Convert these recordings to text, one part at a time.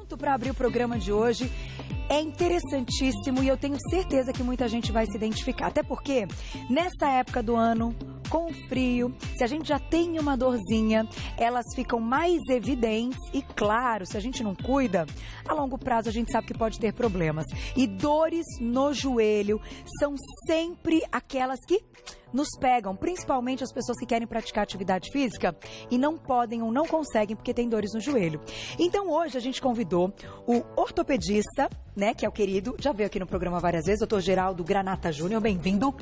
assunto para abrir o programa de hoje é interessantíssimo e eu tenho certeza que muita gente vai se identificar. Até porque, nessa época do ano, com frio, se a gente já tem uma dorzinha, elas ficam mais evidentes e, claro, se a gente não cuida, a longo prazo a gente sabe que pode ter problemas. E dores no joelho são sempre aquelas que nos pegam, principalmente as pessoas que querem praticar atividade física e não podem ou não conseguem porque tem dores no joelho. Então hoje a gente convidou o ortopedista, né, que é o querido, já veio aqui no programa várias vezes, Dr. Geraldo Granata Júnior, bem-vindo.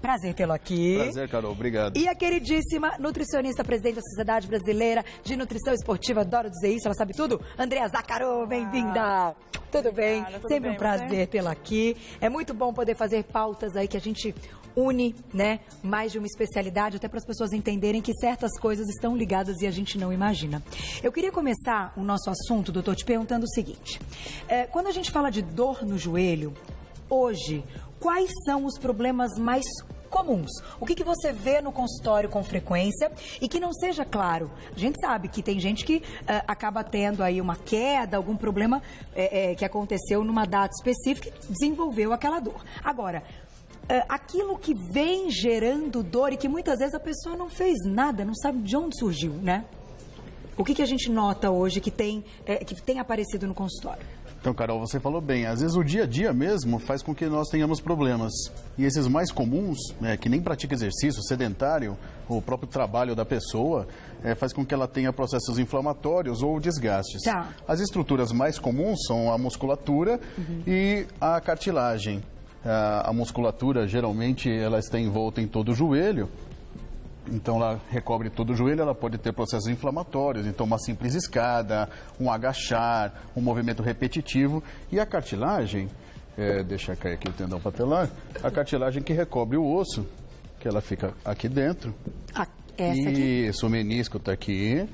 Prazer tê-lo aqui. Prazer, Carol, obrigado. E a queridíssima nutricionista, presidente da Sociedade Brasileira de Nutrição Esportiva, adoro dizer isso, ela sabe tudo, Andrea Zaccaro, bem-vinda. Tudo bem? Tudo Sempre bem, um prazer tê-la aqui. É muito bom poder fazer pautas aí que a gente une, né, mais de uma especialidade, até para as pessoas entenderem que certas coisas estão ligadas e a gente não imagina. Eu queria começar o nosso assunto, doutor, te perguntando o seguinte. Quando a gente fala de dor no joelho, hoje, quais são os problemas mais comuns? O que você vê no consultório com frequência e que não seja claro? A gente sabe que tem gente que acaba tendo aí uma queda, algum problema que aconteceu numa data específica e desenvolveu aquela dor. Agora, aquilo que vem gerando dor e que muitas vezes a pessoa não fez nada, não sabe de onde surgiu, né? O que a gente nota hoje que tem aparecido no consultório? Então, Carol, você falou bem, às vezes o dia a dia mesmo faz com que nós tenhamos problemas. E esses mais comuns, que nem pratica exercício, sedentário, o próprio trabalho da pessoa, faz com que ela tenha processos inflamatórios ou desgastes. Tá. As estruturas mais comuns são a musculatura e a cartilagem. A musculatura, geralmente, ela está envolta em todo o joelho. Então, ela recobre todo o joelho, ela pode ter processos inflamatórios. Então, uma simples escada, um agachar, um movimento repetitivo. E a cartilagem, deixa cair aqui o tendão patelar, a cartilagem que recobre o osso, que ela fica aqui dentro. Essa aqui? Isso, o menisco está aqui.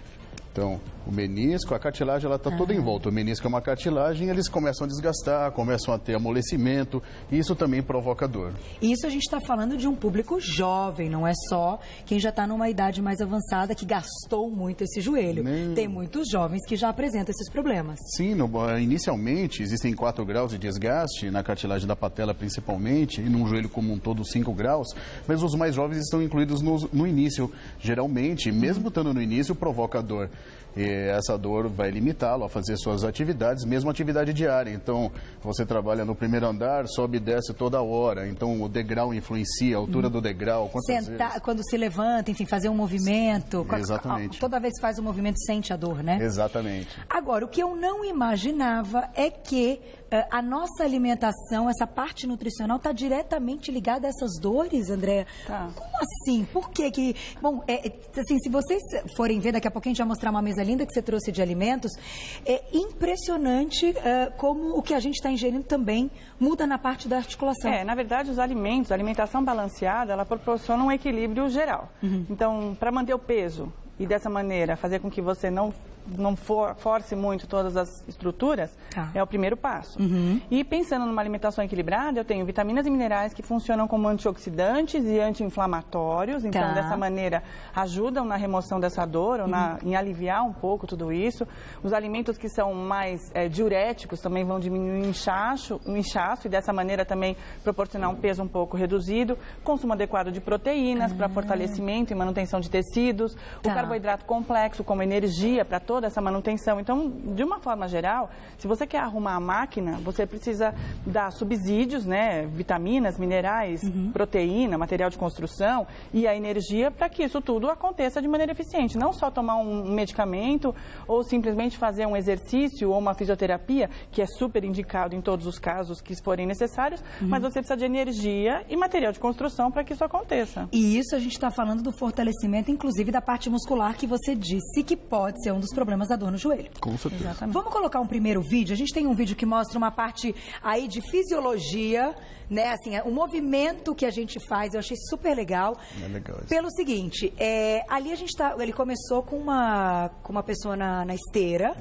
Então, o menisco, a cartilagem, ela está toda em volta. O menisco é uma cartilagem, eles começam a desgastar, começam a ter amolecimento, e isso também provoca dor. Isso a gente está falando de um público jovem, não é só quem já está numa idade mais avançada que gastou muito esse joelho. Tem muitos jovens que já apresentam esses problemas. Sim, inicialmente existem 4 graus de desgaste, na cartilagem da patela principalmente, e num joelho como um todo 5 graus, mas os mais jovens estão incluídos no início. Geralmente, mesmo estando no início, provoca dor. E essa dor vai limitá-lo a fazer suas atividades, mesmo atividade diária. Então, você trabalha no primeiro andar, sobe e desce toda hora. Então, o degrau influencia, a altura do degrau. Sentar, quando se levanta, enfim, fazer um movimento. Exatamente. Toda vez que faz um movimento, sente a dor, né? Exatamente. Agora, o que eu não imaginava é que a nossa alimentação, essa parte nutricional, está diretamente ligada a essas dores, Andréa. Tá. Como assim? Por quê que... Bom, assim, se vocês forem ver, daqui a pouco a gente vai mostrar uma mesa linda que você trouxe de alimentos, é impressionante como o que a gente está ingerindo também muda na parte da articulação. Na verdade, os alimentos, a alimentação balanceada, ela proporciona um equilíbrio geral. Então, para manter o peso e dessa maneira fazer com que você não force muito todas as estruturas, é o primeiro passo. E pensando numa alimentação equilibrada, eu tenho vitaminas e minerais que funcionam como antioxidantes e anti-inflamatórios, então dessa maneira ajudam na remoção dessa dor ou em aliviar um pouco tudo isso. Os alimentos que são mais diuréticos também vão diminuir o inchaço e dessa maneira também proporcionar um peso um pouco reduzido. Consumo adequado de proteínas para fortalecimento e manutenção de tecidos. O carboidrato complexo como energia para toda essa manutenção. Então, de uma forma geral, se você quer arrumar a máquina, você precisa dar subsídios, né, vitaminas, minerais, proteína, material de construção e a energia para que isso tudo aconteça de maneira eficiente. Não só tomar um medicamento ou simplesmente fazer um exercício ou uma fisioterapia, que é super indicado em todos os casos que forem necessários, mas você precisa de energia e material de construção para que isso aconteça. E isso a gente está falando do fortalecimento, inclusive da parte muscular que você disse que pode ser um dos problemas da dor no joelho. Com certeza. Exatamente. Vamos colocar um primeiro vídeo? A gente tem um vídeo que mostra uma parte aí de fisiologia, né? Assim, o movimento que a gente faz, eu achei super legal. É legal isso. Pelo seguinte, ali ele começou com uma pessoa na esteira,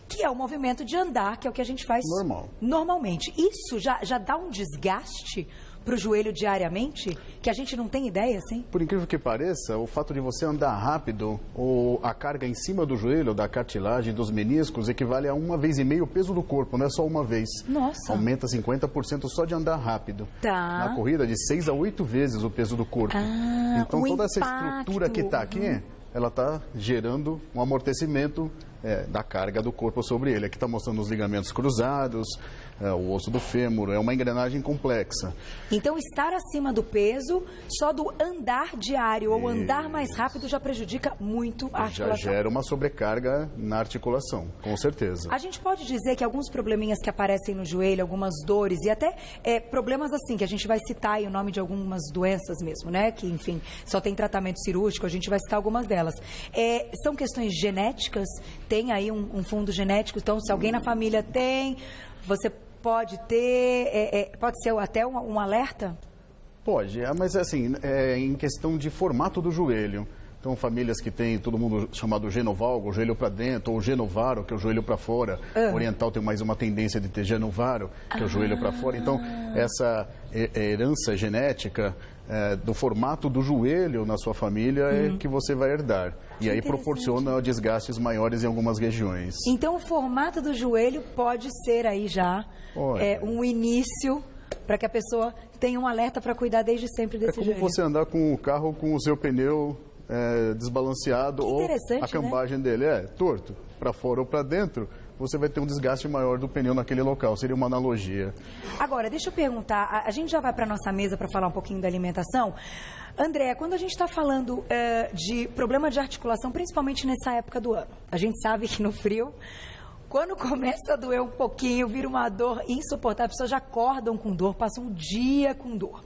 que é o movimento de andar, que é o que a gente faz Normal. normalmente. Isso já dá um desgaste para o joelho diariamente, que a gente não tem ideia, assim? Por incrível que pareça, o fato de você andar rápido, ou a carga em cima do joelho, da cartilagem, dos meniscos, equivale a 1,5 vezes o peso do corpo, não é só uma vez. Nossa! Aumenta 50% só de andar rápido. Tá. Na corrida, de 6 a 8 vezes o peso do corpo. Então, toda essa estrutura que está aqui, ela está gerando um amortecimento da carga do corpo sobre ele. Aqui está mostrando os ligamentos cruzados, o osso do fêmur, é uma engrenagem complexa. Então, estar acima do peso, só do andar diário ou andar mais rápido já prejudica muito a articulação. Já gera uma sobrecarga na articulação, com certeza. A gente pode dizer que alguns probleminhas que aparecem no joelho, algumas dores e até problemas assim, que a gente vai citar aí o nome de algumas doenças mesmo, né? Que, enfim, só tem tratamento cirúrgico, a gente vai citar algumas delas. São questões genéticas, tem aí um fundo genético, então se alguém na família tem, você pode ter, pode ser até um alerta? Pode, mas assim, em questão de formato do joelho. Então, famílias que tem todo mundo chamado genovalgo, o joelho para dentro, ou genovaro, que é o joelho para fora. O oriental tem mais uma tendência de ter genovaro, que é o joelho para fora. Então, essa herança genética do formato do joelho na sua família é que você vai herdar. E aí proporciona desgastes maiores em algumas regiões. Então, o formato do joelho pode ser aí já um início para que a pessoa tenha um alerta para cuidar desde sempre desse joelho. É como você andar com o carro com o seu pneu desbalanceado ou a cambagem dele torto, para fora ou para dentro, você vai ter um desgaste maior do pneu naquele local. Seria uma analogia. Agora, deixa eu perguntar, a gente já vai para a nossa mesa para falar um pouquinho da alimentação. André, quando a gente está falando de problema de articulação, principalmente nessa época do ano, a gente sabe que no frio, quando começa a doer um pouquinho, vira uma dor insuportável, as pessoas já acordam com dor, passam um dia com dor.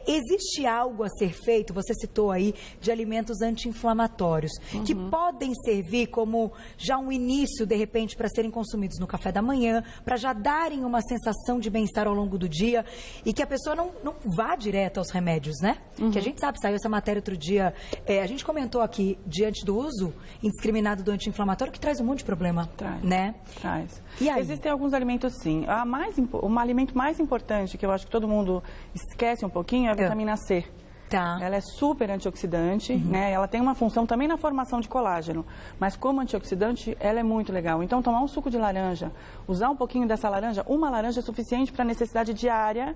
Existe algo a ser feito, você citou aí, de alimentos anti-inflamatórios, que podem servir como já um início, de repente, para serem consumidos no café da manhã, para já darem uma sensação de bem-estar ao longo do dia e que a pessoa não vá direto aos remédios, né? Que a gente sabe, saiu essa matéria outro dia, a gente comentou aqui, diante do uso indiscriminado do anti-inflamatório, que traz um monte de problema, né? Traz. E aí? Existem alguns alimentos, sim. Um alimento mais importante, que eu acho que todo mundo esquece um pouquinho, é a vitamina C. Tá. Ela é super antioxidante, né? Ela tem uma função também na formação de colágeno, mas como antioxidante, ela é muito legal. Então, tomar um suco de laranja, usar um pouquinho dessa laranja, uma laranja é suficiente para a necessidade diária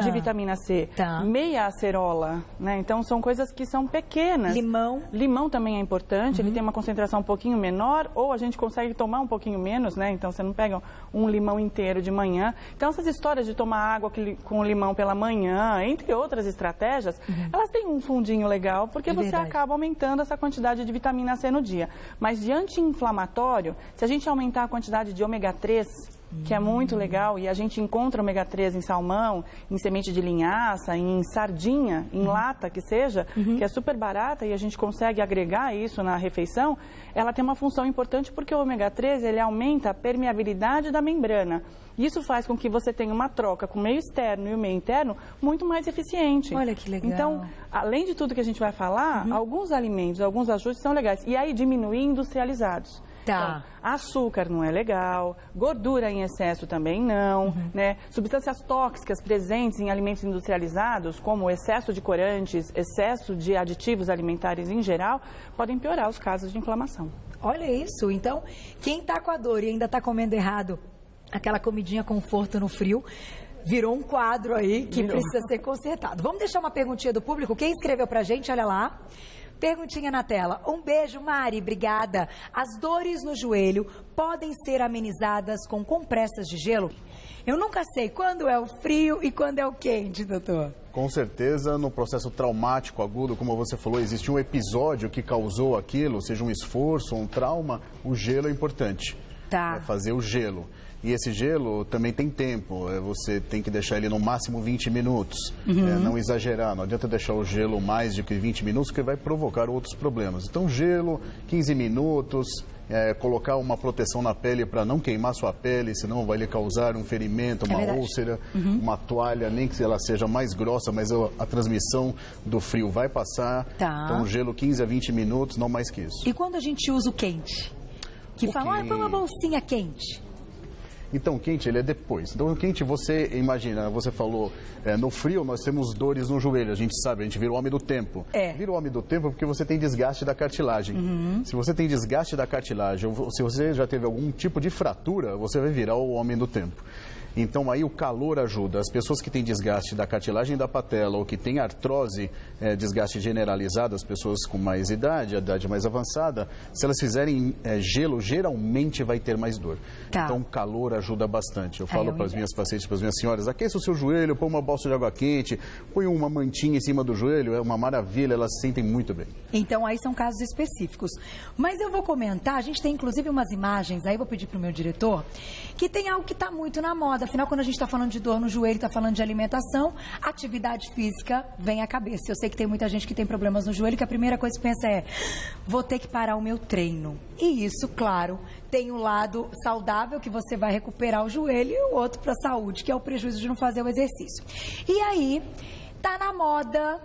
de vitamina C. Tá. Meia acerola, né? Então, são coisas que são pequenas. Limão. Limão também é importante, ele tem uma concentração um pouquinho menor, ou a gente consegue tomar um pouquinho menos, né? Então, você não pega um limão inteiro de manhã. Então, essas histórias de tomar água com limão pela manhã, entre outras estratégias, elas têm um fundinho legal, porque você acaba aumentando essa quantidade de vitamina C no dia. Mas de anti-inflamatório, se a gente aumentar a quantidade de ômega 3, que é muito legal, e a gente encontra ômega 3 em salmão, em semente de linhaça, em sardinha, em lata que seja, que é super barata e a gente consegue agregar isso na refeição, ela tem uma função importante porque o ômega 3, ele aumenta a permeabilidade da membrana. Isso faz com que você tenha uma troca com o meio externo e o meio interno muito mais eficiente. Olha que legal. Então, além de tudo que a gente vai falar, alguns alimentos, alguns ajustes são legais. E aí, diminuir industrializados. Tá. Então, açúcar não é legal, gordura em excesso também não, né? Substâncias tóxicas presentes em alimentos industrializados, como excesso de corantes, excesso de aditivos alimentares em geral, podem piorar os casos de inflamação. Olha isso. Então, quem está com a dor e ainda está comendo errado, aquela comidinha conforto no frio, virou um quadro aí que precisa ser consertado. Vamos deixar uma perguntinha do público? Quem escreveu pra gente, olha lá. Perguntinha na tela. Um beijo, Mari, obrigada. As dores no joelho podem ser amenizadas com compressas de gelo? Eu nunca sei quando é o frio e quando é o quente, doutor. Com certeza, no processo traumático agudo, como você falou, existe um episódio que causou aquilo, seja um esforço, um trauma, o gelo é importante. Tá. Fazer o gelo. E esse gelo também tem tempo, você tem que deixar ele no máximo 20 minutos, não exagerar, não adianta deixar o gelo mais de que 20 minutos, porque vai provocar outros problemas. Então, gelo, 15 minutos, colocar uma proteção na pele para não queimar sua pele, senão vai lhe causar um ferimento, uma úlcera, uma toalha, nem que ela seja mais grossa, mas a transmissão do frio vai passar. Tá. Então, gelo 15 a 20 minutos, não mais que isso. E quando a gente usa o quente? Que fala, põe uma bolsinha quente. Então, o quente, ele é depois. Então, o quente, você imagina, você falou, no frio nós temos dores no joelho, a gente sabe, a gente vira o homem do tempo. Vira o homem do tempo porque você tem desgaste da cartilagem. Se você tem desgaste da cartilagem, ou se você já teve algum tipo de fratura, você vai virar o homem do tempo. Então, aí o calor ajuda. As pessoas que têm desgaste da cartilagem da patela ou que têm artrose, desgaste generalizado, as pessoas com mais idade, a idade mais avançada, se elas fizerem gelo, geralmente vai ter mais dor. Então, o calor ajuda bastante. Eu falo para as minhas pacientes, para as minhas senhoras, aqueça o seu joelho, põe uma bolsa de água quente, põe uma mantinha em cima do joelho, é uma maravilha, elas se sentem muito bem. Então, aí são casos específicos. Mas eu vou comentar, a gente tem inclusive umas imagens, aí vou pedir para o meu diretor, que tem algo que está muito na moda. Afinal, quando a gente está falando de dor no joelho, está falando de alimentação, atividade física vem à cabeça. Eu sei que tem muita gente que tem problemas no joelho, que a primeira coisa que pensa é, vou ter que parar o meu treino. E isso, claro, tem um lado saudável, que você vai recuperar o joelho, e o outro para a saúde, que é o prejuízo de não fazer o exercício. E aí, tá na moda,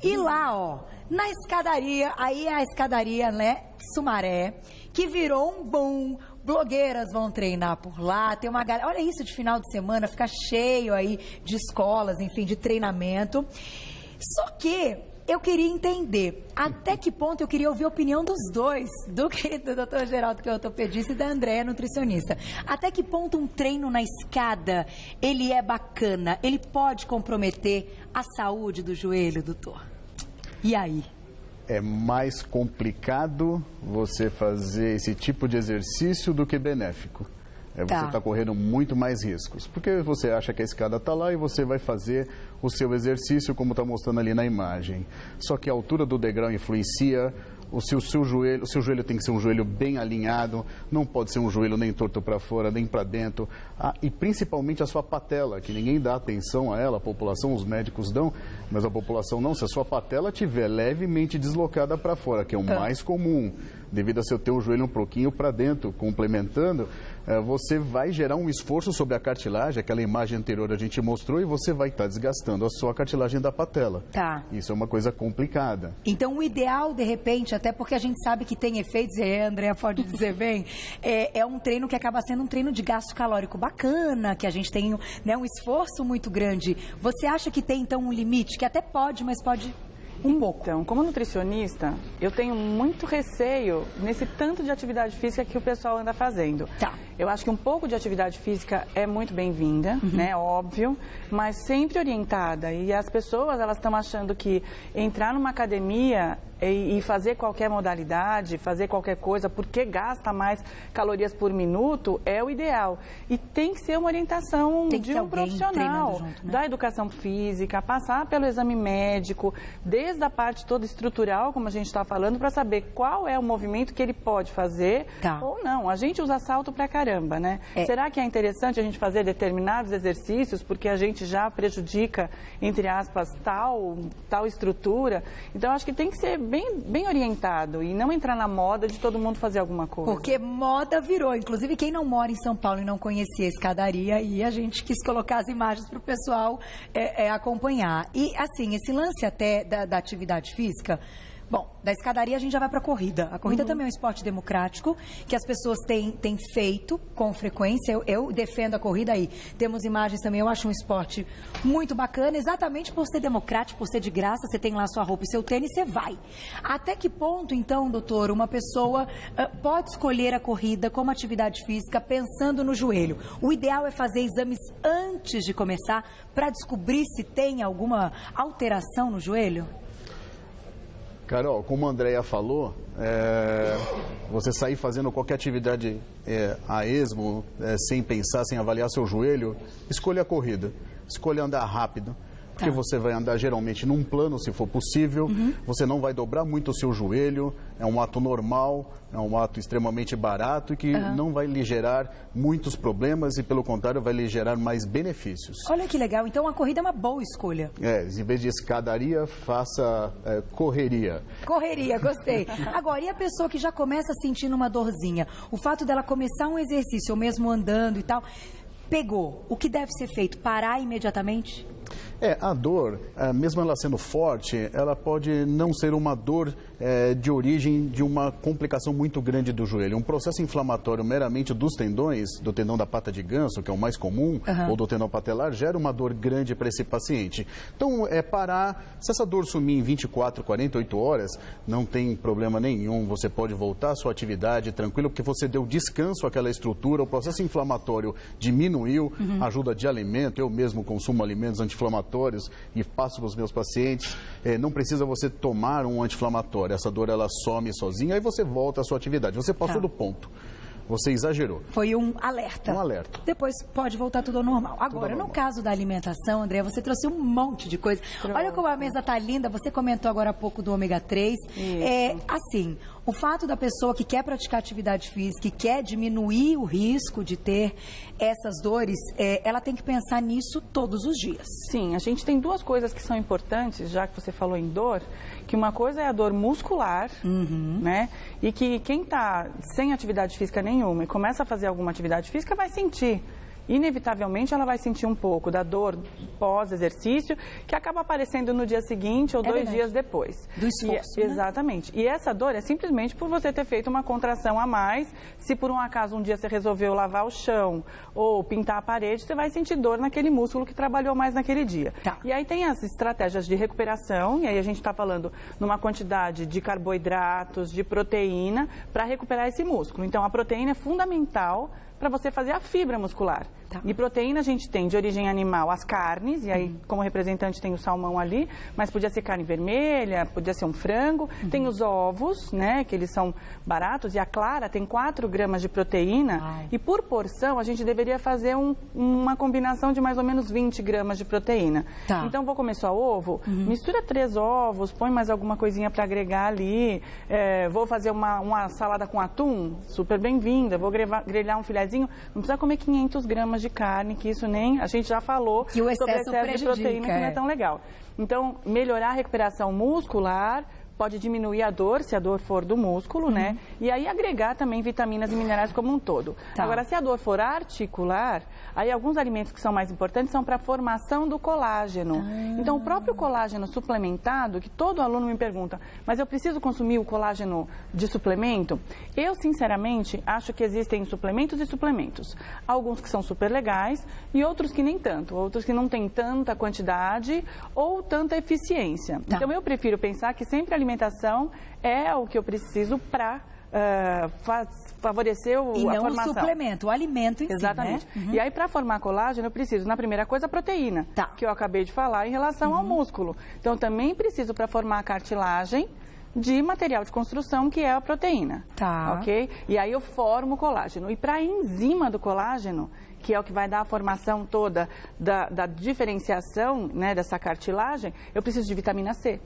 e lá, ó, na escadaria, aí é a escadaria, né, Sumaré, que virou um boom. Blogueiras vão treinar por lá, tem uma galera, olha isso de final de semana, fica cheio aí de escolas, enfim, de treinamento. Só que eu queria entender até que ponto, eu queria ouvir a opinião dos dois, do querido Dr. Geraldo, que é ortopedista, e da Andréa, nutricionista. Até que ponto um treino na escada, ele é bacana, ele pode comprometer a saúde do joelho, doutor? E aí? É mais complicado você fazer esse tipo de exercício do que benéfico. Você está correndo muito mais riscos. Porque você acha que a escada está lá e você vai fazer o seu exercício como está mostrando ali na imagem. Só que a altura do degrau influencia. O seu joelho tem que ser um joelho bem alinhado, não pode ser um joelho nem torto para fora, nem para dentro. E principalmente a sua patela, que ninguém dá atenção a ela, a população, os médicos dão, mas a população não. Se a sua patela estiver levemente deslocada para fora, que é o mais comum, devido a você ter o joelho um pouquinho para dentro, complementando, você vai gerar um esforço sobre a cartilagem, aquela imagem anterior a gente mostrou, e você vai estar desgastando a sua cartilagem da patela. Isso é uma coisa complicada. Então, o ideal, de repente, até porque a gente sabe que tem efeitos, e a Andréa pode dizer bem, é um treino que acaba sendo um treino de gasto calórico bacana, que a gente tem, né, um esforço muito grande. Você acha que tem, então, um limite, que até pode, mas pode um pouco? Então, como nutricionista, eu tenho muito receio nesse tanto de atividade física que o pessoal anda fazendo. Eu acho que um pouco de atividade física é muito bem-vinda, né, óbvio, mas sempre orientada. E as pessoas, elas estão achando que entrar numa academia e fazer qualquer modalidade, fazer qualquer coisa, porque gasta mais calorias por minuto, é o ideal. E tem que ser uma orientação de um profissional, junto, né? Da educação física, passar pelo exame médico, desde a parte toda estrutural, como a gente está falando, para saber qual é o movimento que ele pode fazer ou não. A gente usa salto pra caramba, né? Será que é interessante a gente fazer determinados exercícios, porque a gente já prejudica, entre aspas, tal estrutura? Então, acho que tem que ser bem orientado e não entrar na moda de todo mundo fazer alguma coisa. Porque moda virou. Inclusive, quem não mora em São Paulo e não conhecia a escadaria, e a gente quis colocar as imagens para o pessoal acompanhar. E, assim, esse lance até da atividade física... Bom, da escadaria a gente já vai para a corrida. A corrida também é um esporte democrático, que as pessoas têm feito com frequência. Eu defendo a corrida aí. Temos imagens também, eu acho um esporte muito bacana, exatamente por ser democrático, por ser de graça. Você tem lá sua roupa e seu tênis, você vai. Até que ponto, então, doutor, uma pessoa pode escolher a corrida como atividade física pensando no joelho? O ideal é fazer exames antes de começar para descobrir se tem alguma alteração no joelho? Carol, como a Andréa falou, você sair fazendo qualquer atividade a esmo, sem pensar, sem avaliar seu joelho, escolha a corrida, escolha andar rápido. Porque você vai andar geralmente num plano, se for possível, você não vai dobrar muito o seu joelho, é um ato normal, é um ato extremamente barato e que não vai lhe gerar muitos problemas e, pelo contrário, vai lhe gerar mais benefícios. Olha que legal, então a corrida é uma boa escolha. Em vez de escadaria, faça correria. Correria, gostei. Agora, e a pessoa que já começa sentindo uma dorzinha? O fato dela começar um exercício, ou mesmo andando e tal, pegou, o que deve ser feito? Parar imediatamente? A dor, mesmo ela sendo forte, ela pode não ser uma dor de origem de uma complicação muito grande do joelho. Um processo inflamatório meramente dos tendões, do tendão da pata de ganso, que é o mais comum, ou do tendão patelar, gera uma dor grande para esse paciente. Então, parar, se essa dor sumir em 24, 48 horas, não tem problema nenhum, você pode voltar à sua atividade tranquilo, porque você deu descanso àquela estrutura, o processo inflamatório diminuiu, ajuda de alimento, eu mesmo consumo alimentos anti-inflamatórios e passo para os meus pacientes, não precisa você tomar um anti-inflamatório, essa dor ela some sozinha, aí você volta à sua atividade, você passou do ponto. Você exagerou. Foi um alerta. Um alerta. Depois pode voltar tudo ao normal. Agora, no caso da alimentação, André, você trouxe um monte de coisa. Olha como a mesa tá linda. Você comentou agora há pouco do ômega 3. Assim, o fato da pessoa que quer praticar atividade física e quer diminuir o risco de ter essas dores, ela tem que pensar nisso todos os dias. Sim, a gente tem duas coisas que são importantes, já que você falou em dor, que uma coisa é a dor muscular, né? E que quem está sem atividade física nenhuma e começa a fazer alguma atividade física vai sentir. Inevitavelmente ela vai sentir um pouco da dor pós-exercício, que acaba aparecendo no dia seguinte ou 2 dias depois. Do esforço, né? Exatamente. E essa dor é simplesmente por você ter feito uma contração a mais. Se por um acaso um dia você resolveu lavar o chão ou pintar a parede, você vai sentir dor naquele músculo que trabalhou mais naquele dia. E aí tem as estratégias de recuperação, e aí a gente está falando numa quantidade de carboidratos, de proteína, para recuperar esse músculo. Então a proteína é fundamental para você fazer a fibra muscular. E proteína a gente tem de origem animal as carnes, e aí como representante tem o salmão ali, mas podia ser carne vermelha, podia ser um frango. Tem os ovos, né, que eles são baratos, e a clara tem 4 gramas de proteína, e por porção a gente deveria fazer uma combinação de mais ou menos 20 gramas de proteína. Então vou comer só ovo, mistura 3 ovos, põe mais alguma coisinha para agregar ali, vou fazer uma salada com atum, super bem-vinda, vou grelhar um filezinho, não precisa comer 500 gramas de carne, que isso nem, a gente já falou que o excesso sobre excesso de proteína, que não é tão legal. Então, melhorar a recuperação muscular, pode diminuir a dor, se a dor for do músculo, né? E aí agregar também vitaminas e minerais como um todo. Agora, se a dor for articular, aí alguns alimentos que são mais importantes são para a formação do colágeno. Então, o próprio colágeno suplementado, que todo aluno me pergunta, mas eu preciso consumir o colágeno de suplemento? Eu, sinceramente, acho que existem suplementos e suplementos. Alguns que são super legais e outros que nem tanto. Outros que não têm tanta quantidade ou tanta eficiência. Então, eu prefiro pensar que sempre a alimentação é o que eu preciso para favorecer a formação. E não o suplemento, o alimento em si, exatamente. Né? E aí, para formar colágeno, eu preciso, na primeira coisa, a proteína, que eu acabei de falar em relação ao músculo. Então, também preciso, para formar a cartilagem, de material de construção, que é a proteína. Ok? E aí eu formo o colágeno. E para a enzima do colágeno, que é o que vai dar a formação toda da diferenciação, né, dessa cartilagem, eu preciso de vitamina C.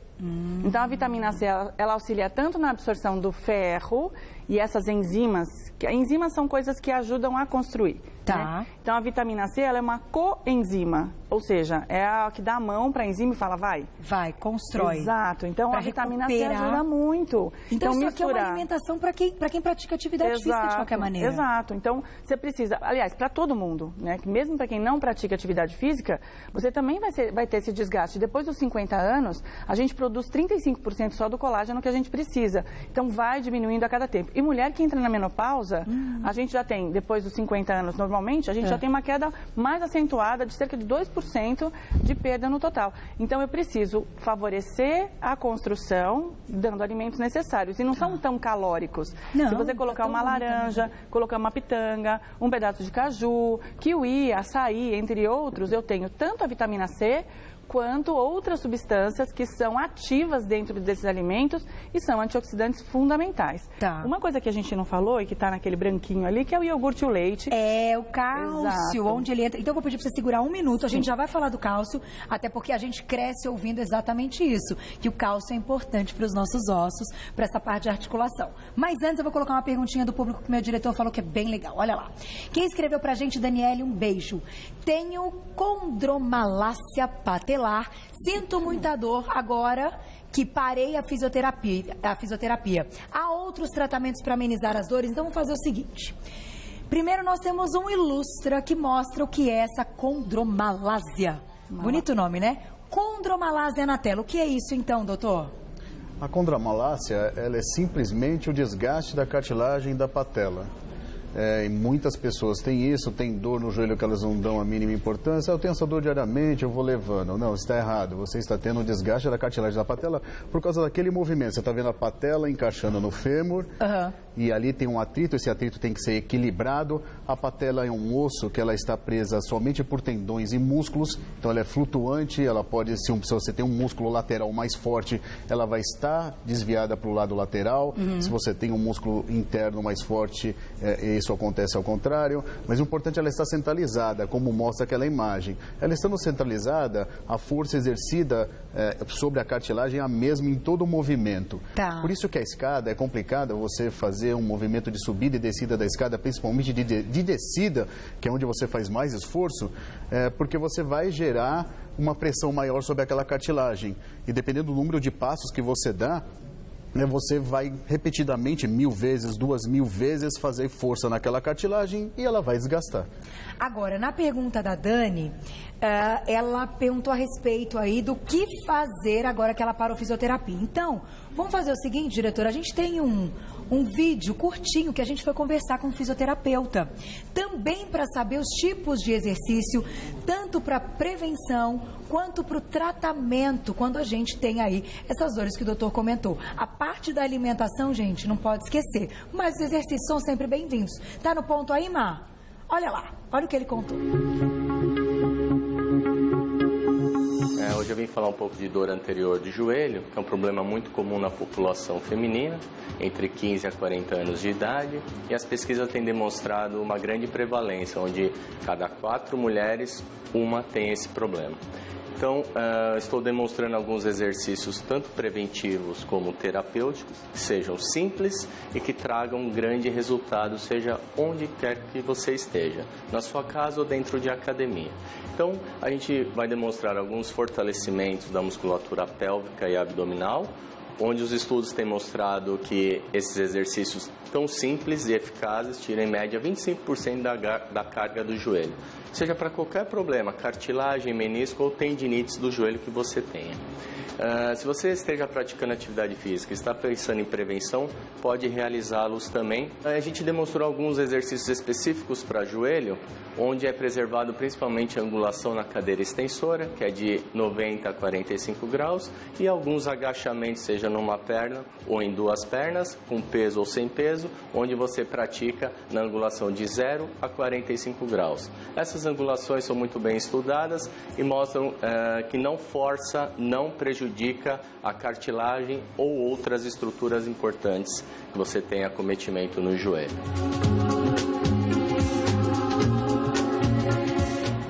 Então, a vitamina C, ela auxilia tanto na absorção do ferro e essas enzimas. Enzimas são coisas que ajudam a construir. Né? Então, a vitamina C, ela é uma coenzima, ou seja, é a que dá a mão para a enzima e fala, vai. Vai, constrói. Exato. Então, a vitamina C ajuda muito. Então isso aqui é uma alimentação para quem pratica atividade física de qualquer maneira. Exato. Então, você precisa, aliás, para todo mundo, né? Que mesmo para quem não pratica atividade física, você também vai ter esse desgaste. Depois dos 50 anos, a gente produz 35% só do colágeno que a gente precisa. Então, vai diminuindo a cada tempo. E mulher que entra na menopausa, a gente já tem, depois dos 50 anos, normalmente, a gente já tem uma queda mais acentuada de cerca de 2% de perda no total. Então, eu preciso favorecer a construção, dando alimentos necessários. E não são tão calóricos. Se você colocar uma laranja, colocar uma pitanga, um pedaço de caju, kiwi, açaí, entre outros, eu tenho tanto a vitamina C quanto outras substâncias que são ativas dentro desses alimentos e são antioxidantes fundamentais. Uma coisa que a gente não falou e que está naquele branquinho ali, que é o iogurte e o leite. É, o cálcio, onde ele entra. Então, eu vou pedir para você segurar 1 minuto, a gente já vai falar do cálcio, até porque a gente cresce ouvindo exatamente isso, que o cálcio é importante para os nossos ossos, para essa parte de articulação. Mas antes, eu vou colocar uma perguntinha do público que meu diretor falou que é bem legal. Olha lá. Quem escreveu para a gente, Daniele, um beijo. Tenho condromalácia patelar. Sinto muita dor agora que parei a fisioterapia. Há outros tratamentos para amenizar as dores? Então, vamos fazer o seguinte. Primeiro, nós temos um Ilustra que mostra o que é essa condromalásia. Bonito nome, né? Condromalásia na tela. O que é isso então, doutor? A condromalácia, ela é simplesmente o desgaste da cartilagem da patela. E muitas pessoas têm isso, tem dor no joelho que elas não dão a mínima importância. Eu tenho essa dor diariamente, eu vou levando. Não, está errado. Você está tendo um desgaste da cartilagem da patela por causa daquele movimento. Você está vendo a patela encaixando no fêmur e ali tem um atrito. Esse atrito tem que ser equilibrado. A patela é um osso que ela está presa somente por tendões e músculos. Então ela é flutuante, ela pode, se você tem um músculo lateral mais forte, ela vai estar desviada para o lado lateral. Se você tem um músculo interno mais forte, isso acontece ao contrário, mas o importante é ela estar centralizada, como mostra aquela imagem. Ela estando centralizada, a força exercida sobre a cartilagem é a mesma em todo o movimento. Tá. Por isso que a escada é complicada você fazer um movimento de subida e descida da escada, principalmente de descida, que é onde você faz mais esforço, porque você vai gerar uma pressão maior sobre aquela cartilagem. E dependendo do número de passos que você dá, você vai repetidamente 1000 vezes, 2000 vezes fazer força naquela cartilagem e ela vai desgastar. Agora, na pergunta da Dani, ela perguntou a respeito aí do que fazer agora que ela parou fisioterapia. Então, vamos fazer o seguinte, diretora, a gente tem um vídeo curtinho que a gente foi conversar com um fisioterapeuta, também para saber os tipos de exercício, tanto para prevenção quanto para o tratamento, quando a gente tem aí essas dores que o doutor comentou. A parte da alimentação, gente, não pode esquecer, mas os exercícios são sempre bem-vindos. Tá no ponto aí, Mar? Olha lá, olha o que ele contou. Hoje eu vim falar um pouco de dor anterior de joelho, que é um problema muito comum na população feminina, entre 15 a 40 anos de idade, e as pesquisas têm demonstrado uma grande prevalência, onde cada 4 mulheres, uma tem esse problema. Então, estou demonstrando alguns exercícios, tanto preventivos como terapêuticos, que sejam simples e que tragam um grande resultado, seja onde quer que você esteja, na sua casa ou dentro de academia. Então, a gente vai demonstrar alguns fortalecimentos da musculatura pélvica e abdominal, onde os estudos têm mostrado que esses exercícios tão simples e eficazes tiram em média 25% da carga do joelho, seja para qualquer problema, cartilagem, menisco ou tendinites do joelho que você tenha. Se você esteja praticando atividade física e está pensando em prevenção, pode realizá-los também. A gente demonstrou alguns exercícios específicos para joelho, onde é preservado principalmente a angulação na cadeira extensora, que é de 90 a 45 graus, e alguns agachamentos, seja numa perna ou em 2 pernas, com peso ou sem peso, onde você pratica na angulação de 0 a 45 graus. Essas angulações são muito bem estudadas e mostram que não força, não prejudica a cartilagem ou outras estruturas importantes que você tenha acometimento no joelho.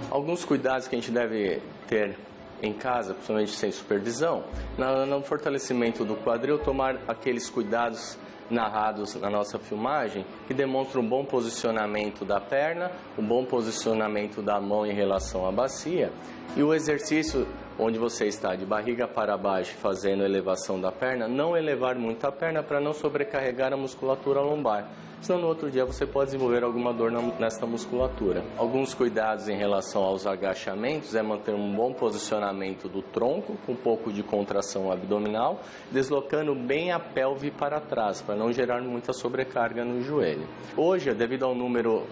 Alguns cuidados que a gente deve ter em casa, principalmente sem supervisão, no fortalecimento do quadril, tomar aqueles cuidados narrados na nossa filmagem, que demonstram um bom posicionamento da perna, um bom posicionamento da mão em relação à bacia, e o exercício onde você está de barriga para baixo fazendo elevação da perna, não elevar muito a perna para não sobrecarregar a musculatura lombar. Senão no outro dia você pode desenvolver alguma dor nesta musculatura. Alguns cuidados em relação aos agachamentos é manter um bom posicionamento do tronco, com um pouco de contração abdominal, deslocando bem a pelve para trás, para não gerar muita sobrecarga no joelho. Hoje, devido ao número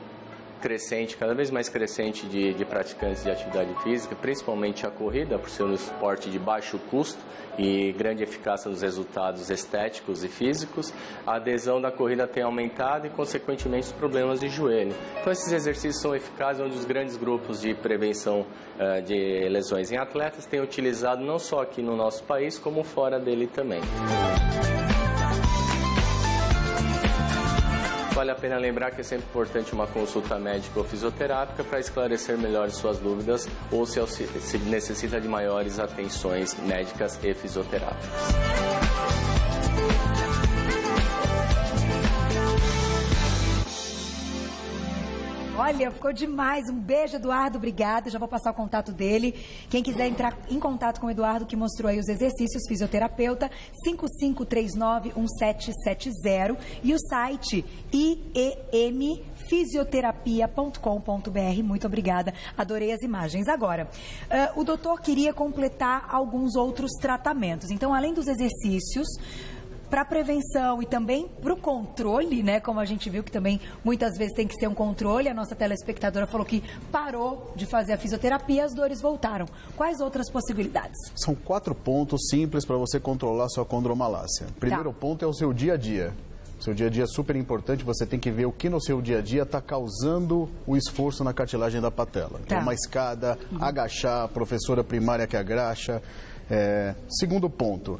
crescente, cada vez mais crescente de praticantes de atividade física, principalmente a corrida, por ser um esporte de baixo custo e grande eficácia nos resultados estéticos e físicos, a adesão da corrida tem aumentado e, consequentemente, os problemas de joelho. Então, esses exercícios são eficazes, onde os grandes grupos de prevenção de lesões em atletas têm utilizado não só aqui no nosso país, como fora dele também. Vale a pena lembrar que é sempre importante uma consulta médica ou fisioterápica para esclarecer melhor suas dúvidas ou se necessita de maiores atenções médicas e fisioterápicas. Olha, ficou demais. Um beijo, Eduardo. Obrigada. Já vou passar o contato dele. Quem quiser entrar em contato com o Eduardo, que mostrou aí os exercícios, fisioterapeuta, 5539-1770. E o site iemfisioterapia.com.br. Muito obrigada. Adorei as imagens. Agora, o doutor queria completar alguns outros tratamentos. Então, além dos exercícios, para prevenção e também para o controle, né? Como a gente viu que também muitas vezes tem que ser um controle. A nossa telespectadora falou que parou de fazer a fisioterapia, as dores voltaram. Quais outras possibilidades? São 4 pontos simples para você controlar sua condromalácia. Primeiro ponto é o seu dia a dia. Seu dia a dia é super importante, você tem que ver o que no seu dia a dia está causando o esforço na cartilagem da patela. Então, uma escada, agachar, professora primária que agacha. Segundo ponto,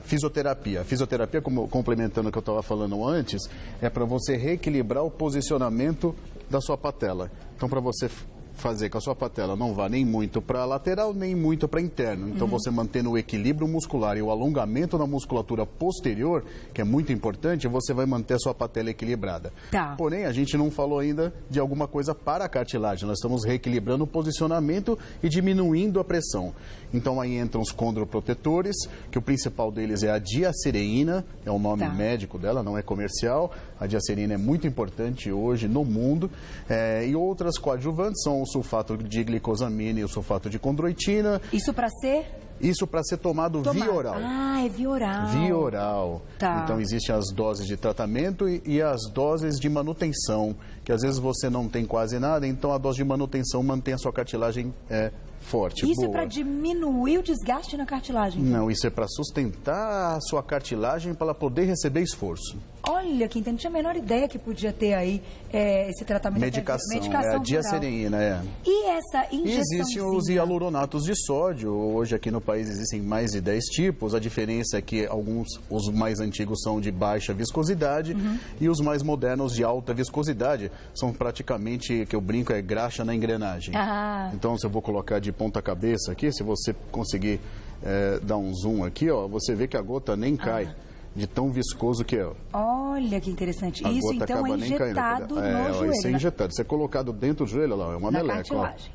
fisioterapia. Fisioterapia, como complementando o que eu estava falando antes, é para você reequilibrar o posicionamento da sua patela. Então, para você fazer que a sua patela não vá nem muito para lateral, nem muito para interno. Então, você mantendo o equilíbrio muscular e o alongamento da musculatura posterior, que é muito importante, você vai manter a sua patela equilibrada. Porém, a gente não falou ainda de alguma coisa para a cartilagem. Nós estamos reequilibrando o posicionamento e diminuindo a pressão. Então, aí entram os condroprotetores, que o principal deles é a diacereína, é o nome médico dela, não é comercial. A diacereína é muito importante hoje no mundo. E outras coadjuvantes são o sulfato de glicosamina e o sulfato de condroitina. Isso para ser? Isso para ser tomado via oral. Ah, é via oral. Via oral. Então, existem as doses de tratamento e as doses de manutenção, que às vezes você não tem quase nada, então a dose de manutenção mantém a sua cartilagem forte. Isso é para diminuir o desgaste na cartilagem? Não, isso é para sustentar a sua cartilagem para ela poder receber esforço. Olha, que não tinha a menor ideia que podia ter aí esse tratamento. Medicação é a diacereína, E essa injeção? Existem os hialuronatos de sódio. Hoje aqui no país existem mais de 10 tipos. A diferença é que os mais antigos são de baixa viscosidade e os mais modernos de alta viscosidade. São praticamente, que eu brinco, graxa na engrenagem. Então, se eu vou colocar de ponta cabeça aqui, se você conseguir dar um zoom aqui, ó, você vê que a gota nem cai. De tão viscoso que é. Olha que interessante. Isso então é injetado no joelho. Isso é injetado. Isso é colocado dentro do joelho, lá, é uma meleca. Cartilagem.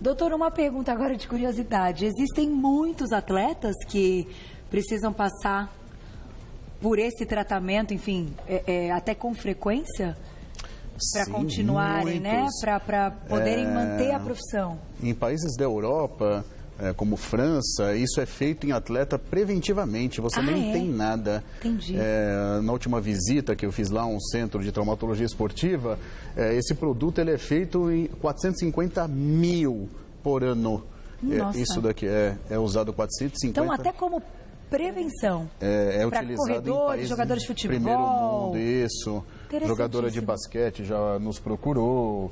Doutor, uma pergunta agora de curiosidade. Existem muitos atletas que precisam passar por esse tratamento, enfim, até com frequência? Para continuarem, muitos, né? Para poderem manter a profissão. Em países da Europa, como França, isso é feito em atleta preventivamente, você nem tem nada. Entendi. Na última visita que eu fiz lá a um centro de traumatologia esportiva, esse produto ele é feito em 450 mil por ano. Isso daqui é usado 450. Então, até como prevenção. É pra utilizado corredores, em países jogadores de futebol. Primeiro mundo, isso. Jogadora de basquete já nos procurou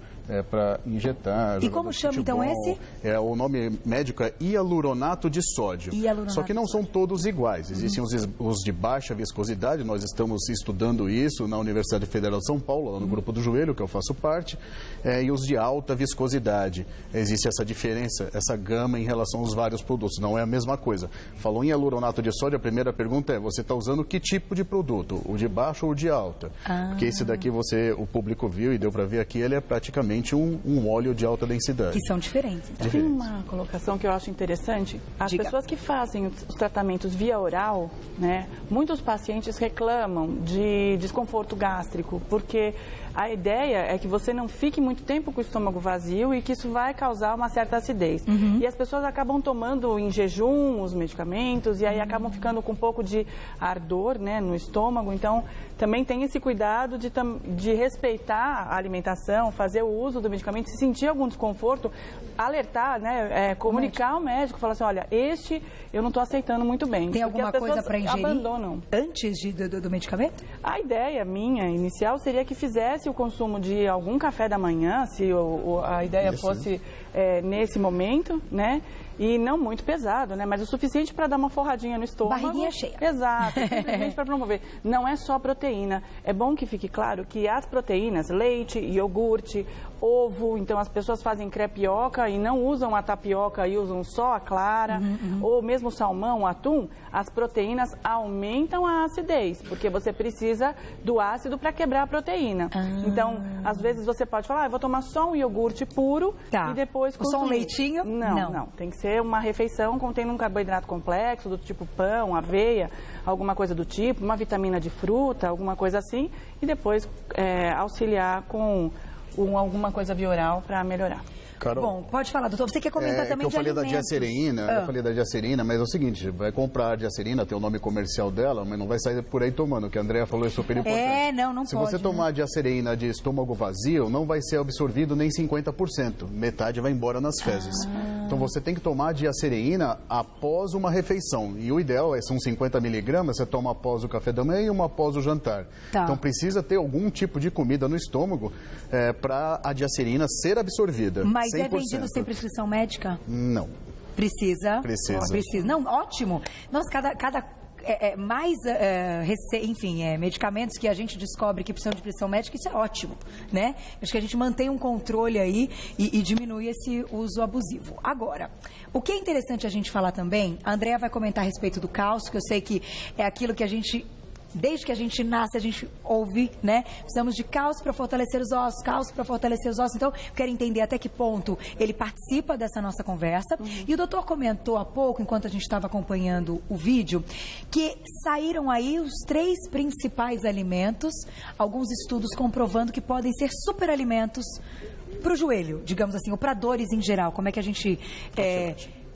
para injetar. E como chama então esse? O nome médico é hialuronato de sódio. Só que não são todos iguais. Existem os de baixa viscosidade, nós estamos estudando isso na Universidade Federal de São Paulo, lá no grupo do joelho, que eu faço parte, e os de alta viscosidade. Existe essa diferença, essa gama em relação aos vários produtos, não é a mesma coisa. Falou em hialuronato de sódio, a primeira pergunta é, você está usando que tipo de produto? O de baixo ou o de alta? Porque esse daqui o público viu e deu para ver aqui, ele é praticamente um óleo de alta densidade. Que são diferentes. Então. Tem uma colocação que eu acho interessante. As pessoas que fazem os tratamentos via oral, né, muitos pacientes reclamam de desconforto gástrico, porque a ideia é que você não fique muito tempo com o estômago vazio e que isso vai causar uma certa acidez. E as pessoas acabam tomando em jejum os medicamentos e aí acabam ficando com um pouco de ardor, né, no estômago. Então, também tem esse cuidado de respeitar a alimentação, fazer o uso do medicamento, se sentir algum desconforto, alertar, né, comunicar ao médico, falar assim, olha, eu não estou aceitando muito bem. Tem alguma coisa para ingerir abandonam. Antes do medicamento? A ideia minha, inicial, seria que fizesse o consumo de algum café da manhã, se a ideia fosse nesse momento, né? E não muito pesado, né? Mas o suficiente para dar uma forradinha no estômago. Barriguinha cheia. Exato, simplesmente para promover. Não é só proteína. É bom que fique claro que as proteínas, leite, iogurte, ovo, então as pessoas fazem crepioca e não usam a tapioca e usam só a clara, ou mesmo salmão, atum, as proteínas aumentam a acidez, porque você precisa do ácido para quebrar a proteína. Então, às vezes você pode falar, eu vou tomar só um iogurte puro e depois consumir. Só um leitinho? Não. Tem que ser uma refeição contendo um carboidrato complexo, do tipo pão, aveia, alguma coisa do tipo, uma vitamina de fruta, alguma coisa assim, e depois auxiliar com alguma coisa via oral para melhorar. Carol, bom, pode falar, doutor. Você quer comentar também de alimentos? Eu falei da diacerina, mas é o seguinte, vai comprar a diacerina, tem o nome comercial dela, mas não vai sair por aí tomando, o que a Andrea falou é super importante. Não pode. Se você tomar diacerina de estômago vazio, não vai ser absorvido nem 50%, metade vai embora nas fezes. Então você tem que tomar a diacerina após uma refeição, e o ideal são 50 miligramas, você toma após o café da manhã e uma após o jantar. Então precisa ter algum tipo de comida no estômago para a diacerina ser absorvida. Mas 100%. É vendido sem prescrição médica? Não. Precisa? Precisa. Não, ótimo. Nossa, medicamentos que a gente descobre que precisam de prescrição médica, isso é ótimo, né? Acho que a gente mantém um controle aí e diminui esse uso abusivo. Agora, o que é interessante a gente falar também, a Andrea vai comentar a respeito do cálcio, que eu sei que é aquilo que a gente... Desde que a gente nasce, a gente ouve, né? Precisamos de cálcio para fortalecer os ossos, Então, eu quero entender até que ponto ele participa dessa nossa conversa. E o doutor comentou há pouco, enquanto a gente estava acompanhando o vídeo, que saíram aí os 3 principais alimentos, alguns estudos comprovando que podem ser superalimentos para o joelho, digamos assim, ou para dores em geral. Como é que a gente...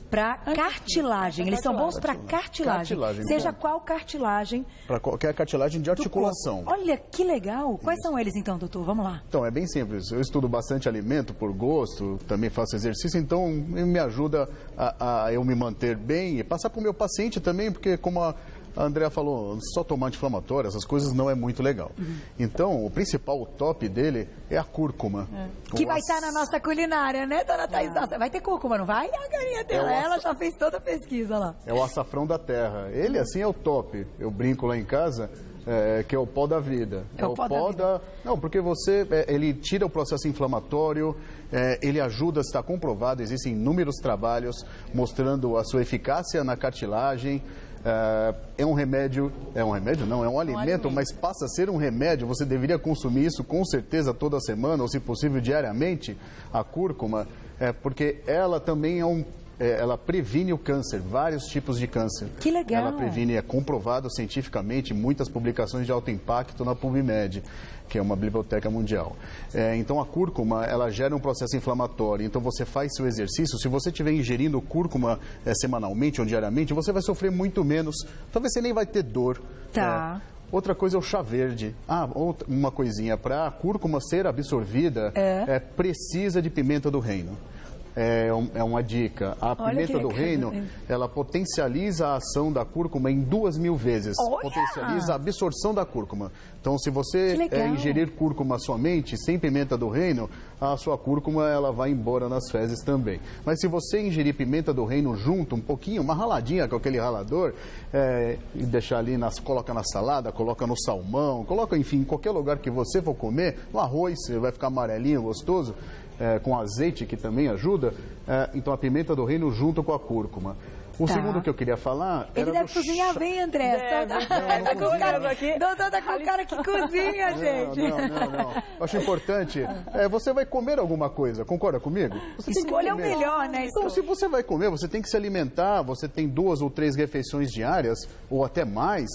Para cartilagem, eles são bons para cartilagem. Seja qual cartilagem. Para qualquer cartilagem de articulação. Olha, que legal. Quais são eles então, doutor? Vamos lá. Então, é bem simples. Eu estudo bastante alimento por gosto, também faço exercício, então me ajuda a eu me manter bem e passar para o meu paciente também, porque como a Andrea falou, só tomar anti-inflamatório, essas coisas não é muito legal. Então, o principal, o top dele é a cúrcuma. Que vai estar na nossa culinária, né, dona Thaís? Vai ter cúrcuma, não vai? A galinha dela, ela já fez toda a pesquisa lá. É o açafrão da terra. Ele, assim, é o top. Eu brinco lá em casa... que é o pó da vida. É o pó da vida. Não, porque ele tira o processo inflamatório, ele ajuda, está comprovado, existem inúmeros trabalhos mostrando a sua eficácia na cartilagem. É um remédio, não, é um alimento, mas passa a ser um remédio. Você deveria consumir isso com certeza toda semana, ou se possível diariamente, a cúrcuma, porque ela também ela previne o câncer, vários tipos de câncer. Que legal! Ela previne, é comprovado cientificamente, muitas publicações de alto impacto na PubMed, que é uma biblioteca mundial. Então a cúrcuma, ela gera um processo inflamatório, então você faz seu exercício, se você estiver ingerindo cúrcuma semanalmente ou diariamente, você vai sofrer muito menos, talvez você nem vai ter dor. Outra coisa é o chá verde. Uma coisinha, para a cúrcuma ser absorvida, precisa de pimenta do reino. É uma dica. A pimenta do reino, ela potencializa a ação da cúrcuma em 2.000 vezes. Potencializa a absorção da cúrcuma. Então, se você ingerir cúrcuma somente, sem pimenta do reino, a sua cúrcuma ela vai embora nas fezes também. Mas se você ingerir pimenta do reino junto, um pouquinho, uma raladinha com aquele ralador, e deixar ali, coloca na salada, coloca no salmão, coloca, enfim, em qualquer lugar que você for comer, no arroz, vai ficar amarelinho, gostoso. Com azeite, que também ajuda, então a pimenta do reino junto com a cúrcuma. O segundo que eu queria falar... Ele deve cozinhar bem, André. Doutor, tá com o cara que cozinha, gente. Não. Eu acho importante, você vai comer alguma coisa, concorda comigo? Escolha o melhor, né? Então, se você vai comer, você tem que se alimentar, você tem 2 ou 3 refeições diárias, ou até mais,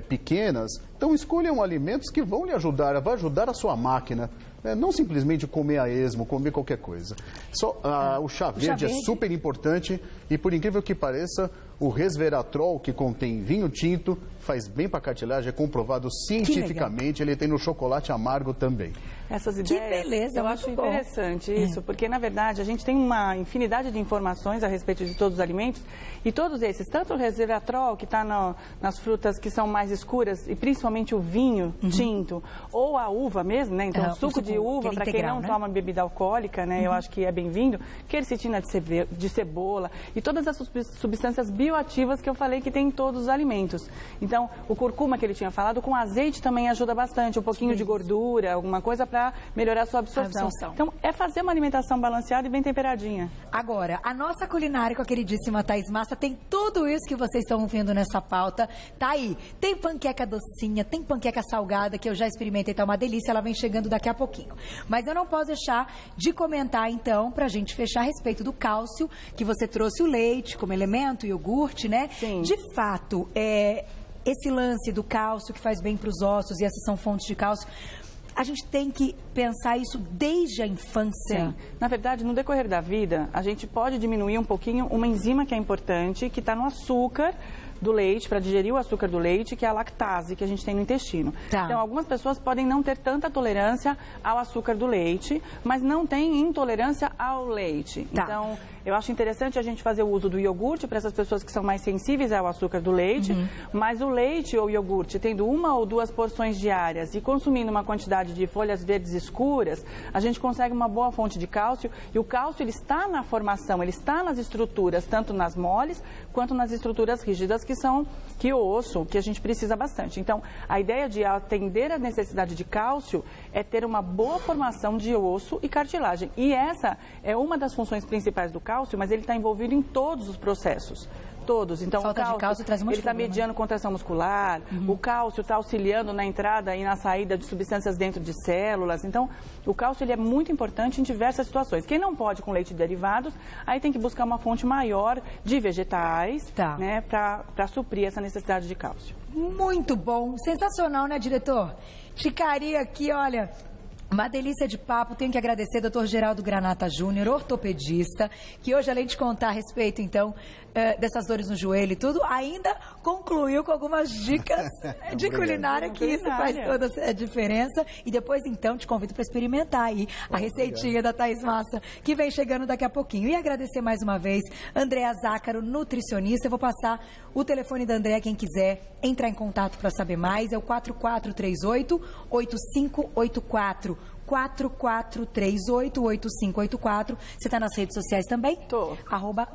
pequenas. Então, escolham alimentos que vão lhe ajudar, vai ajudar a sua máquina. Não simplesmente comer a esmo, comer qualquer coisa. O chá verde é super importante e, por incrível que pareça, o resveratrol, que contém vinho tinto, faz bem para a cartilagem, é comprovado cientificamente, ele tem no chocolate amargo também. essas ideias. Que beleza, eu acho interessante isso, porque na verdade a gente tem uma infinidade de informações a respeito de todos os alimentos e todos esses, tanto o resveratrol que está nas frutas que são mais escuras e principalmente o vinho tinto ou a uva mesmo, né? Então suco de uva para quem não toma bebida alcoólica, né? Eu acho que é bem-vindo. Quercetina de cebola e todas as substâncias bioativas que eu falei que tem em todos os alimentos. Então o curcuma que ele tinha falado com azeite também ajuda bastante, um pouquinho de gordura, alguma coisa para melhorar a sua absorção. Então, é fazer uma alimentação balanceada e bem temperadinha. Agora, a nossa culinária com a queridíssima Thaís Massa tem tudo isso que vocês estão vendo nessa pauta. Tá aí. Tem panqueca docinha, tem panqueca salgada, que eu já experimentei, tá uma delícia, ela vem chegando daqui a pouquinho. Mas eu não posso deixar de comentar, então, pra gente fechar a respeito do cálcio, que você trouxe o leite como elemento, iogurte, né? Sim. De fato, esse lance do cálcio que faz bem para os ossos, e essas são fontes de cálcio, a gente tem que pensar isso desde a infância. Sim. Na verdade, no decorrer da vida, a gente pode diminuir um pouquinho uma enzima que é importante, que está no açúcar do leite, para digerir o açúcar do leite, que é a lactase que a gente tem no intestino. Tá. Então, algumas pessoas podem não ter tanta tolerância ao açúcar do leite, mas não têm intolerância ao leite. Tá. Então, eu acho interessante a gente fazer o uso do iogurte para essas pessoas que são mais sensíveis ao açúcar do leite, mas o leite ou iogurte, tendo 1 ou 2 porções diárias e consumindo uma quantidade de folhas verdes escuras, a gente consegue uma boa fonte de cálcio, e o cálcio ele está na formação, ele está nas estruturas, tanto nas moles quanto nas estruturas rígidas, que o osso, que a gente precisa bastante. Então, a ideia de atender a necessidade de cálcio é ter uma boa formação de osso e cartilagem. E essa é uma das funções principais do cálcio, mas ele está envolvido em todos os processos. Todos. Então, falta o cálcio, de cálcio traz ele está mediando contração muscular, o cálcio está auxiliando na entrada e na saída de substâncias dentro de células. Então, o cálcio ele é muito importante em diversas situações. Quem não pode com leite e derivados, aí tem que buscar uma fonte maior de vegetais, né, para suprir essa necessidade de cálcio. Muito bom, sensacional, né, diretor? Chicaria aqui, olha... Uma delícia de papo. Tenho que agradecer ao Dr. Geraldo Granata Júnior, ortopedista, que hoje, além de contar a respeito, então, dessas dores no joelho e tudo, ainda concluiu com algumas dicas de culinária, que isso faz toda a diferença. E depois, então, te convido para experimentar aí a receitinha da Thaís Massa, que vem chegando daqui a pouquinho. E agradecer mais uma vez Andréa Zácaro, nutricionista. Eu vou passar o telefone da Andréa, quem quiser entrar em contato para saber mais, é o 4438-8584. 4438-8584. Você está nas redes sociais também? Tô.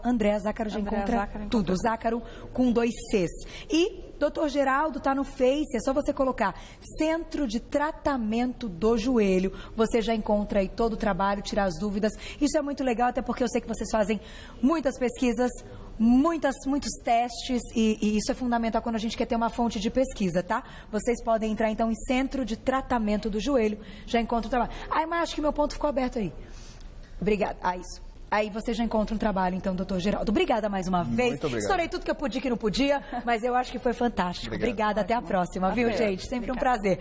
@Andréa Zácaro, já encontra tudo. Zácaro com 2 Cs. E Dr. Geraldo tá no Face, é só você colocar Centro de Tratamento do Joelho. Você já encontra aí todo o trabalho, tirar as dúvidas. Isso é muito legal, até porque eu sei que vocês fazem muitas pesquisas, muitos testes, e isso é fundamental quando a gente quer ter uma fonte de pesquisa, tá? Vocês podem entrar, então, em Centro de Tratamento do Joelho, já encontra o trabalho. Ai, mas acho que meu ponto ficou aberto aí. Obrigada. Isso. Aí você já encontra um trabalho, então, doutor Geraldo. Obrigada mais uma vez. Muito obrigado. Estourei tudo que eu podia e que não podia, mas eu acho que foi fantástico. Obrigada, até a próxima, viu, gente? Sempre um prazer.